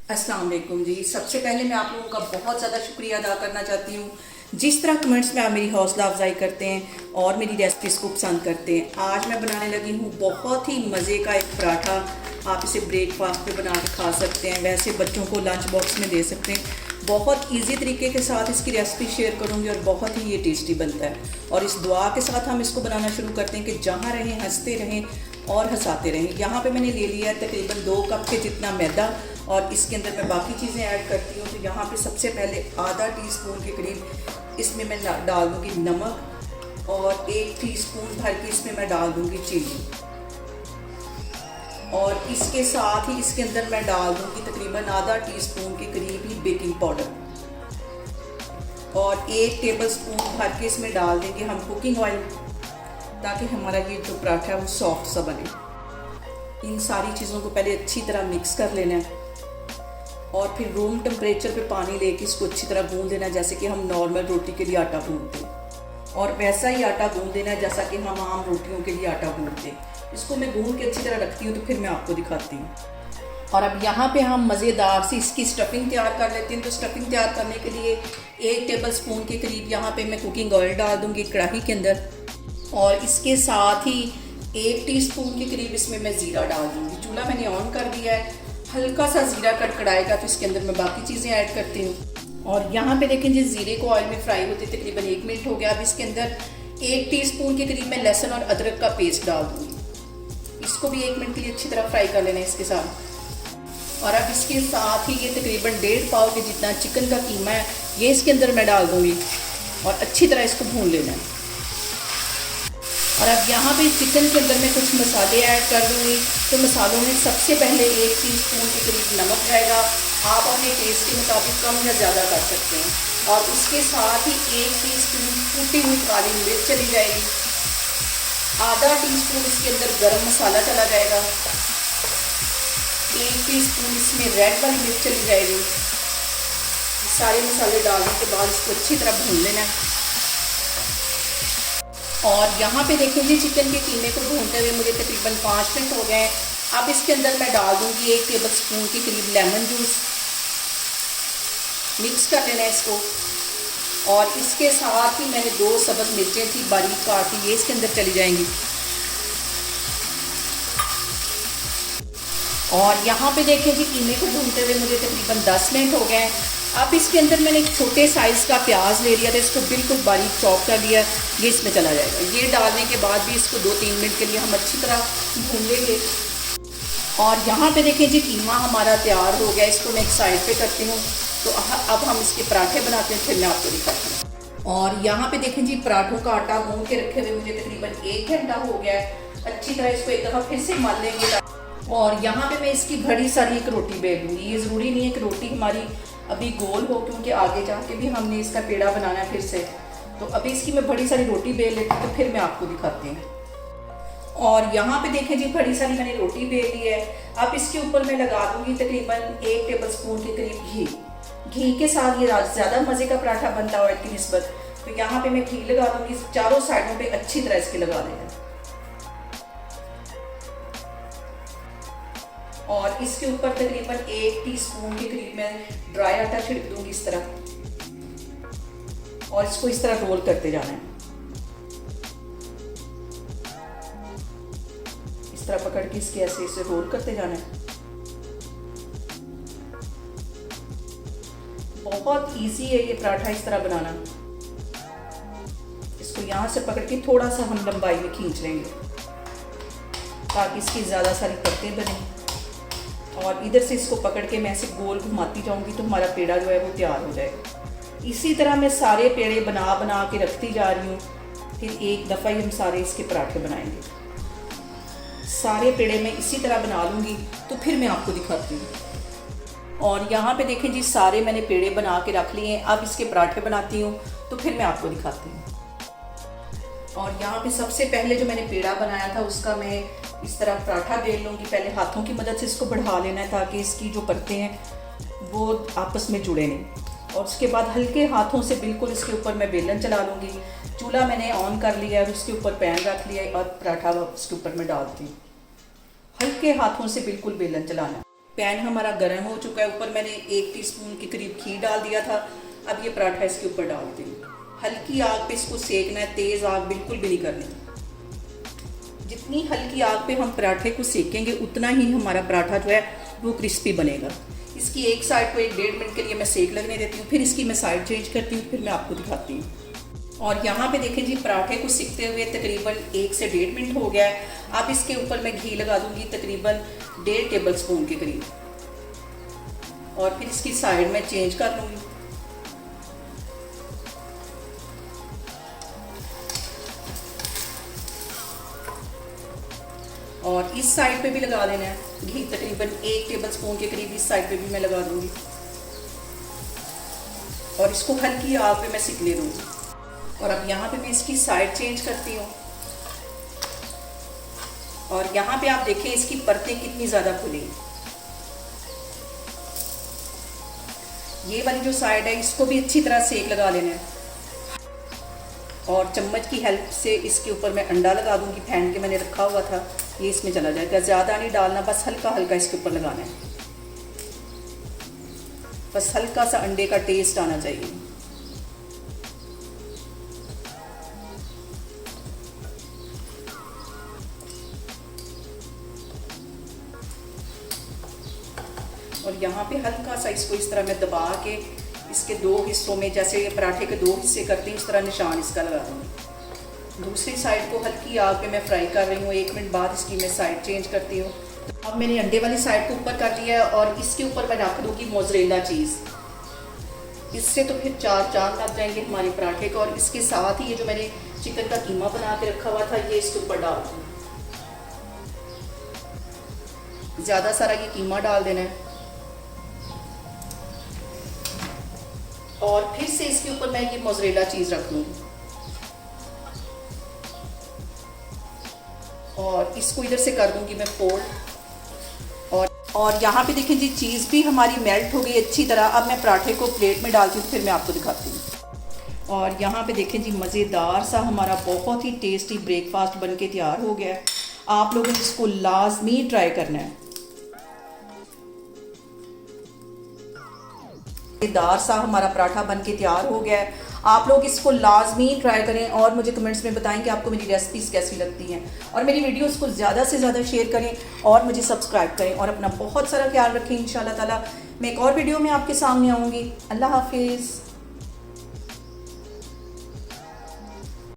अस्सलाम वालेकुम जी। सबसे पहले मैं आप लोगों का बहुत ज़्यादा शुक्रिया अदा करना चाहती हूँ। जिस तरह कमेंट्स में आप मेरी हौसला अफजाई करते हैं और मेरी रेसिपीज़ को पसंद करते हैं। आज मैं बनाने लगी हूँ बहुत ही मज़े का एक पराठा। आप इसे ब्रेकफास्ट पे बना के खा सकते हैं, वैसे बच्चों को लंच बॉक्स में दे सकते हैं। बहुत इजी तरीके के साथ इसकी रेसिपी शेयर करूँगी और बहुत ही ये टेस्टी बनता है। और इस दुआ के साथ हम इसको बनाना शुरू करते हैं कि जहाँ रहें हंसते रहें और हंसाते रहें। यहाँ पे मैंने ले लिया है तकरीबन 2 कप के जितना मैदा और इसके अंदर मैं बाकी चीज़ें ऐड करती हूँ। तो यहाँ पे सबसे पहले आधा टीस्पून के करीब इसमें मैं डाल दूँगी नमक और 1 टीस्पून भर के इसमें मैं डाल दूँगी चीनी और इसके साथ ही इसके अंदर मैं डाल दूँगी तकरीबन आधा टीस्पून के करीब ही बेकिंग पाउडर और 1 टेबलस्पून भर के इसमें डाल देंगे हम कुकिंग ऑयल, ताकि हमारा ये जो पराठा है वो सॉफ्ट सा बने। इन सारी चीज़ों को पहले अच्छी तरह मिक्स कर लेना है और फिर रूम टेम्परेचर पे पानी लेके इसको अच्छी तरह गूंद देना है, जैसे कि हम नॉर्मल रोटी के लिए आटा गूंदते हैं। और वैसा ही आटा गूंद देना है जैसा कि हम आम रोटियों के लिए आटा गूंदते हैं। इसको मैं गूंद के अच्छी तरह रखती हूँ, तो फिर मैं आपको दिखाती हूँ। और अब यहाँ पे हम मज़ेदार सी इसकी स्टफिंग तैयार कर लेते हैं। तो स्टफिंग तैयार करने के लिए 1 टेबलस्पून के करीब यहाँ पे मैं कुकिंग ऑयल डाल दूँगी कढ़ाई के अंदर और इसके साथ ही 1 टीस्पून के करीब इसमें मैं ज़ीरा डाल दूँगी। चूल्हा मैंने ऑन कर दिया है। हल्का सा ज़ीरा कड़कड़ाएगा तो इसके अंदर मैं बाकी चीज़ें ऐड करती हूँ। और यहाँ पे देखें जी, ज़ीरे को ऑयल में फ्राई होते तकरीबन 1 मिनट हो गया। अब इसके अंदर 1 टीस्पून के करीब मैं लहसुन और अदरक का पेस्ट डाल दूँगी। इसको भी 1 मिनट के लिए अच्छी तरह फ्राई कर लेना है इसके साथ। और अब इसके साथ ही ये तकरीबन 1.5 पाव के जितना चिकन का कीमा है, ये इसके अंदर मैं डाल दूँगी और अच्छी तरह इसको भून लेना है। और अब यहाँ पे चिकन के अंदर मैं कुछ मसाले ऐड कर दूँगी। तो मसालों में सबसे पहले 1 टीस्पून के करीब नमक जाएगा। आप अपने टेस्ट के मुताबिक कम या ज़्यादा कर सकते हैं। और उसके साथ ही 1 टीस्पून कूटी हुई काली मिर्च चली जाएगी। आधा टीस्पून इसके अंदर गरम मसाला चला जाएगा। 1 टीस्पून इसमें रेड वाली मिर्च चली जाएगी। सारे मसाले डालने के बाद इसको अच्छी तरह भून लेना है। और यहाँ पे देखें जी, चिकन के कीमे को भूनते हुए मुझे तकरीबन 5 मिनट हो गए हैं। अब इसके अंदर मैं डाल दूँगी 1 टेबलस्पून के करीब लेमन जूस। मिक्स कर लेना है इसको। और इसके साथ ही मैंने 2 सब्ज़ मिर्चें थी बारीक काटी, ये इसके अंदर चली जाएंगी। और यहाँ पे देखें जी, कीमे को भूनते हुए मुझे तकरीबन 10 मिनट हो गए हैं। अब इसके अंदर मैंने एक छोटे साइज़ का प्याज ले लिया था, इसको बिल्कुल बारीक चॉप कर लिया, ये इसमें चला जाएगा। ये डालने के बाद भी इसको 2-3 मिनट के लिए हम अच्छी तरह भून लेंगे। और यहाँ पे देखें जी, कीमा हमारा तैयार हो गया। इसको मैं एक साइड पे करती हूँ। तो अब हम इसके पराठे बनाते हैं, फिर मैं आपको दिखाती हूँ। और यहाँ पे देखें जी, पराठों का आटा गूंद के रखे हुए मुझे तकरीबन 1 घंटा हो गया है। अच्छी तरह इसको एक दफ़ा फिर से मल लेंगे। और यहाँ पे मैं इसकी बड़ी सारी एक रोटी बेल लूँगी। ये ज़रूरी नहीं है कि रोटी हमारी अभी गोल हो, क्योंकि आगे जाके भी हमने इसका पेड़ा बनाना है फिर से। तो अभी इसकी मैं बड़ी सारी रोटी बेल लेती हूँ, तो फिर मैं आपको दिखाती हूँ। और यहाँ पे देखें जी, बड़ी सारी मैंने रोटी बेल ली है। अब इसके ऊपर मैं लगा दूँगी तकरीबन 1 टेबलस्पून के करीब घी। घी के साथ ये ज़्यादा मज़े का पराठा बनता है ऑयल की निस्बत। तो यहाँ पे मैं घी लगा दूँगी। चारों साइडों पे अच्छी तरह इसके लगा देना। और इसके ऊपर तकरीबन 1 टीस्पून के करीब मैं ड्राई आटा छिड़क दूंगी इस तरह। और इसको इस तरह रोल करते जाना है। इस तरह पकड़ के इसके ऐसे इसे रोल करते जाना है। बहुत इजी है ये पराठा इस तरह बनाना। इसको यहाँ से पकड़ के थोड़ा सा हम लंबाई में खींच लेंगे, ताकि इसकी ज़्यादा सारी परतें बने। और इधर से इसको पकड़ के मैं ऐसे गोल घुमाती जाऊंगी, तो हमारा पेड़ा जो है वो तैयार हो जाएगा। इसी तरह मैं सारे पेड़े बना के रखती जा रही हूँ। फिर एक दफ़ा ही हम सारे इसके पराठे बनाएंगे। सारे पेड़े मैं इसी तरह बना लूँगी, तो फिर मैं आपको दिखाती हूँ। और यहाँ पे देखें जी, सारे मैंने पेड़े बना के रख लिए हैं। अब इसके पराठे बनाती हूँ, तो फिर मैं आपको दिखाती हूँ। और यहाँ पे सबसे पहले जो मैंने पेड़ा बनाया था, उसका मैं इस तरह पराठा बेल लूँगी। पहले हाथों की मदद से इसको बढ़ा लेना है, ताकि इसकी जो परतें हैं वो आपस में जुड़े नहीं। और उसके बाद हल्के हाथों से बिल्कुल इसके ऊपर मैं बेलन चला लूँगी। चूल्हा मैंने ऑन कर लिया और उसके ऊपर पैन रख लिया और पराठा उसके ऊपर मैं डालती हूँ। हल्के हाथों से बिल्कुल बेलन चलाना। पैन हमारा गर्म हो चुका है। ऊपर मैंने 1 टीस्पून के करीब घी डाल दिया था। अब ये पराठा इसके ऊपर डालते हैं। हल्की आग पे इसको सेकना है, तेज़ आग बिल्कुल भी नहीं करनी। जितनी हल्की आग पे हम पराठे को सेकेंगे उतना ही हमारा पराठा जो है वो क्रिस्पी बनेगा। इसकी एक साइड को 1-1.5 मिनट के लिए मैं सेक लगने देती हूँ, फिर इसकी मैं साइड चेंज करती हूँ, फिर मैं आपको दिखाती हूँ। और यहाँ पे देखें जी, पराठे को सिकते हुए तकरीबन 1 से 1.5 मिनट हो गया है। अब इसके ऊपर मैं घी लगा दूंगी तकरीबन 1.5 टेबल स्पून के करीब, और फिर इसकी साइड में चेंज कर लूँगी। और इस साइड पे भी लगा देना है घी, तकरीबन 1 टेबल स्पून के करीब इस साइड पे भी मैं लगा दूंगी, और इसको हल्की आग पे मैं सिकने दूंगी। और अब यहाँ पे मैं इसकी साइड चेंज करती हूँ, और यहाँ पे आप देखें इसकी परतें कितनी ज़्यादा खुली। ये वाली जो साइड है इसको भी अच्छी तरह सेक लगा लेना है, और चम्मच की हेल्प से इसके ऊपर मैं अंडा लगा दूंगी। फेंट के मैंने रखा हुआ था, ये इसमें चला जाएगा। ज़्यादा नहीं डालना, बस हल्का हल्का इसके ऊपर लगाना है, बस हल्का सा अंडे का टेस्ट आना चाहिए। और यहाँ पे हल्का सा इसको इस तरह मैं दबा के इसके 2 हिस्सों में, जैसे ये पराठे के 2 हिस्से करती हूँ, इस तरह निशान इसका लगा दूँगी। दूसरी साइड को हल्की आग पे मैं फ्राई कर रही हूँ। 1 मिनट बाद इसकी मैं साइड चेंज करती हूँ। अब मैंने अंडे वाली साइड को ऊपर कर दिया है, और इसके ऊपर मैं रख दूँगी मोज़रेला चीज़। इससे तो फिर 4 चांद लग जाएंगे हमारे पराठे को। और इसके साथ ही ये जो मैंने चिकन का कीमा बना के रखा हुआ था, ये इसके ऊपर डाल दूँ। ज़्यादा सारा ये कीमा डाल देना है, और फिर से इसके ऊपर मैं ये मोज़रेला चीज़ रख दूँगी, और इसको इधर से कर दूँगी मैं फोल्ड। और यहाँ पे देखें जी, चीज़ भी हमारी मेल्ट हो गई अच्छी तरह। अब मैं पराठे को प्लेट में डालती हूँ, फिर मैं आपको दिखाती हूँ। और यहाँ पे देखें जी, मज़ेदार सा हमारा बहुत ही टेस्टी ब्रेकफास्ट बन के तैयार हो गया है। आप लोगों ने इसको लाजमी ट्राई करना है। मज़ेदार सा हमारा पराठा बन के तैयार हो गया है। आप लोग इसको लाजमी ट्राई करें, और मुझे कमेंट्स में बताएं कि आपको मेरी रेसिपीज़ कैसी लगती हैं, और मेरी वीडियोस को ज़्यादा से ज़्यादा शेयर करें, और मुझे सब्सक्राइब करें, और अपना बहुत सारा ख्याल रखें। इंशाल्लाह ताला मैं एक और वीडियो में आपके सामने आऊँगी। अल्लाह हाफिज़।